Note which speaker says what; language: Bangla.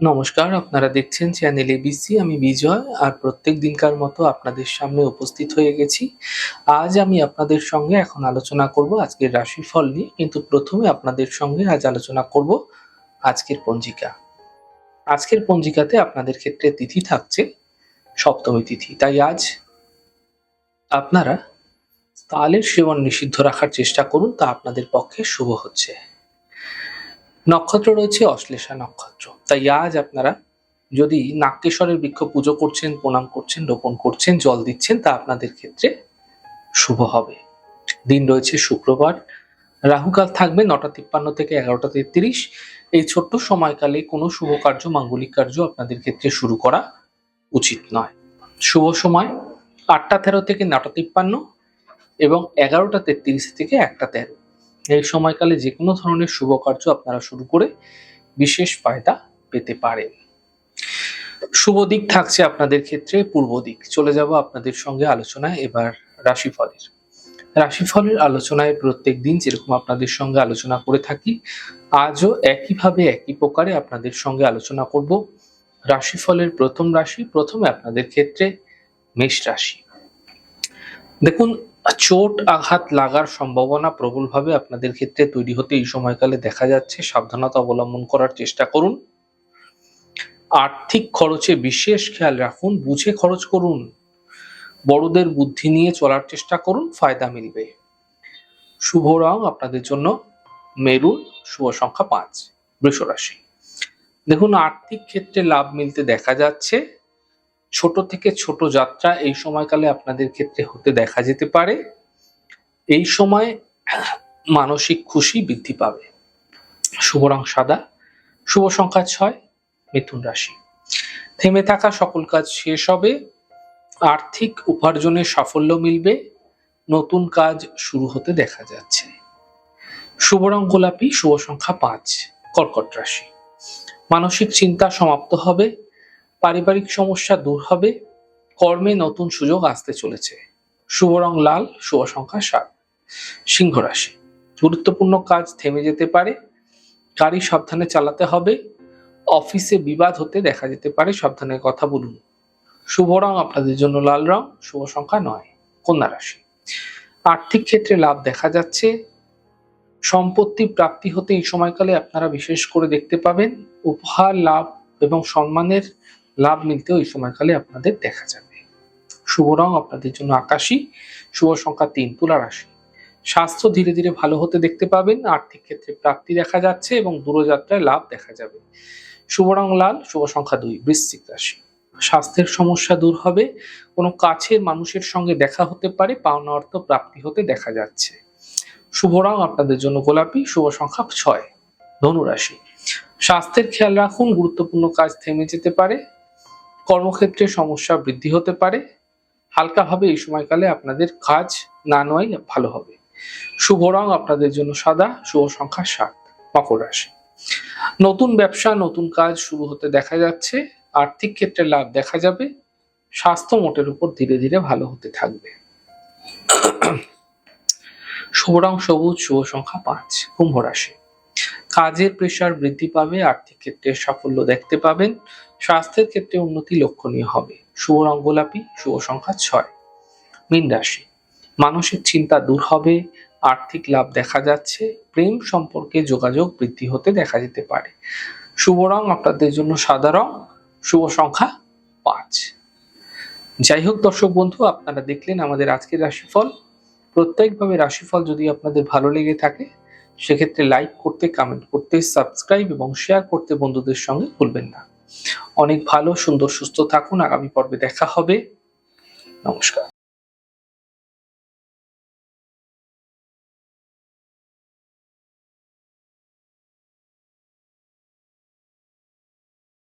Speaker 1: নমস্কার, আপনারা দেখছেন চ্যানেল এবিসি। আমি বিজয়, আর প্রত্যেক দিনকার মতো আপনাদের সামনে উপস্থিত হয়ে গেছি। আজ আমি আপনাদের সঙ্গে এখন আলোচনা করব আজকের রাশিফল নিয়ে, কিন্তু প্রথমে আপনাদের সঙ্গে আজ আলোচনা করব আজকের পঞ্জিকা। আজকের পঞ্জিকাতে আপনাদের ক্ষেত্রে তিথি থাকছে সপ্তমী তিথি, তাই আজ আপনারা তালের সেবন নিষিদ্ধ রাখার চেষ্টা করুন, তা আপনাদের পক্ষে শুভ হচ্ছে। নক্ষত্র রয়েছে অশ্লেষা নক্ষত্র, তাই আজ আপনারা যদি নাগকেশ্বরের বৃক্ষ পুজো করছেন, প্রণাম করছেন, রোপণ করছেন, জল দিচ্ছেন, তা আপনাদের ক্ষেত্রে শুভ হবে। দিন রয়েছে শুক্রবার, রাহুকাল থাকবে 9:53 থেকে 11:33। এই ছোট্ট সময়কালে কোনো শুভ কার্য, মাঙ্গলিক কার্য আপনাদের ক্ষেত্রে শুরু করা উচিত নয়। শুভ সময় 8:13 থেকে 9:53 এবং 11:33 থেকে 1:13। এই সময়কালে যে কোনো ধরনের শুভ কার্য আপনারা শুরু করে বিশেষ ফায়দা পেতে পারেন। শুভ দিক থাকছে আপনাদের ক্ষেত্রে পূর্ব দিক। চলে যাব আপনাদের সঙ্গে আলোচনায় এবার রাশিফলের। রাশিফলের আলোচনায় প্রত্যেক দিন যেরকম আপনাদের সঙ্গে আলোচনা করে থাকি, আজও একইভাবে একই প্রকারে আপনাদের সঙ্গে আলোচনা করব রাশিফলের প্রথম রাশি। প্রথমে আপনাদের ক্ষেত্রে মেষ রাশি। দেখুন, চোট আঘাত লাগার সম্ভাবনা প্রবলভাবে আপনাদের ক্ষেত্রে তৈরি হতে এই সময়কালে দেখা যাচ্ছে। সাবধানতা অবলম্বন করার চেষ্টা করুন। আর্থিক খরচে বিশেষ খেয়াল রাখুন, বুঝে খরচ করুন। বড়দের বুদ্ধি নিয়ে চলার চেষ্টা করুন, ফায়দা মিলবে। শুভ রং আপনাদের জন্য মেরুন, শুভ সংখ্যা 5। বৃষ রাশি। দেখুন, আর্থিক ক্ষেত্রে লাভ মিলতে দেখা যাচ্ছে। ছোট থেকে ছোট যাত্রা এই সময়কালে আপনাদের ক্ষেত্রে হতে দেখা যেতে পারে। এই সময় মানসিক খুশি বৃদ্ধি পাবে। শুভ রং সাদা, শুভ সংখ্যা 6। মিথুন রাশি। থেমে থাকা সকল কাজ শেষ হবে। আর্থিক উপার্জনে সাফল্য মিলবে। নতুন কাজ শুরু হতে দেখা যাচ্ছে। শুভ রং গোলাপি, শুভ সংখ্যা 5। কর্কট রাশি। মানসিক চিন্তা সমাপ্ত হবে। পারিবারিক সমস্যা দূর হবে। কর্মে নতুন সুযোগ আসতে চলেছে। শুভ রং লাল, শুভ সংখ্যা 7। সিংহ রাশি। গুরুত্বপূর্ণ কাজ থেমে যেতে পারে। গাড়ি সাবধানে চালাতে হবে। অফিসে বিবাদ হতে দেখা যেতে পারে, সাবধানে কথা বলুন। শুভ রং আপনাদের জন্য লাল রং, শুভ সংখ্যা 9। কন্যা রাশি। আর্থিক ক্ষেত্রে লাভ দেখা যাচ্ছে। সম্পত্তি প্রাপ্তি হতে এই সময়কালে আপনারা বিশেষ করে দেখতে পাবেন। উপহার লাভ এবং সম্মানের লাভ মিলতেও এই সময়কালে আপনাদের দেখা যাবে। শুভ রং আপনাদের জন্য আকাশী, শুভ সংখ্যা 3। তুলা রাশি। স্বাস্থ্য ধীরে ধীরে ভালো হতে দেখতে পাবেন। আর্থিক ক্ষেত্রে প্রাপ্তি দেখা যাচ্ছে এবং দূরযাত্রায় লাভ দেখা যাবে। শুভ রং লাল, শুভ সংখ্যা 2। বৃশ্চিক রাশি। স্বাস্থ্যের সমস্যা দূর হবে। কোনো কাছের মানুষের সঙ্গে দেখা হতে পারে, পাওনা অর্থ প্রাপ্তি হতে দেখা যাচ্ছে। শুভ রং আপনাদের জন্য গোলাপি, শুভ সংখ্যা 6। ধনু রাশি। স্বাস্থ্যের খেয়াল রাখুন, গুরুত্বপূর্ণ কাজ থেমে যেতে পারে। কর্মক্ষেত্রে সমস্যা বৃদ্ধি হতে পারে। হালকাভাবে এই সময়কালে আপনাদের কাজ না নেওয়াই ভালো হবে। শুভ রং আপনাদের জন্য সাদা, শুভ সংখ্যা 7। মকর রাশি। নতুন ব্যবসা, নতুন কাজ শুরু হতে দেখা যাচ্ছে। আর্থিক ক্ষেত্রে লাভ দেখা যাবে। স্বাস্থ্য মোটের উপর ধীরে ধীরে ভালো হতে থাকবে। শুভ রং সবুজ, শুভ সংখ্যা 5। কুম্ভ রাশি। কাজের প্রেসার বৃদ্ধি পাবে। আর্থিক ক্ষেত্রে সাফল্য দেখতে পাবেন। স্বাস্থ্যের ক্ষেত্রে উন্নতি লক্ষণীয় হবে। শুভ রং গোলাপি, শুভ সংখ্যা 6। মীন রাশি। মানসিক চিন্তা দূর হবে। আর্থিক লাভ দেখা যাচ্ছে। প্রেম সম্পর্কে যোগাযোগ বৃদ্ধি হতে দেখা যেতে পারে। শুভ রং আপনাদের জন্য সাদা রং, শুভ সংখ্যা 5। যাই হোক দর্শক বন্ধু, আপনারা দেখলেন আমাদের আজকের রাশিফল। প্রত্যেকভাবে রাশিফল যদি আপনাদের ভালো লেগে থাকে, সেক্ষেত্রে লাইক করতে, কমেন্ট করতে, সাবস্ক্রাইব এবং শেয়ার করতে বন্ধুদের সঙ্গে ভুলবেন না। অনেক ভালো, সুন্দর, সুস্থ থাকুন। আগামী পর্বে দেখা হবে। নমস্কার।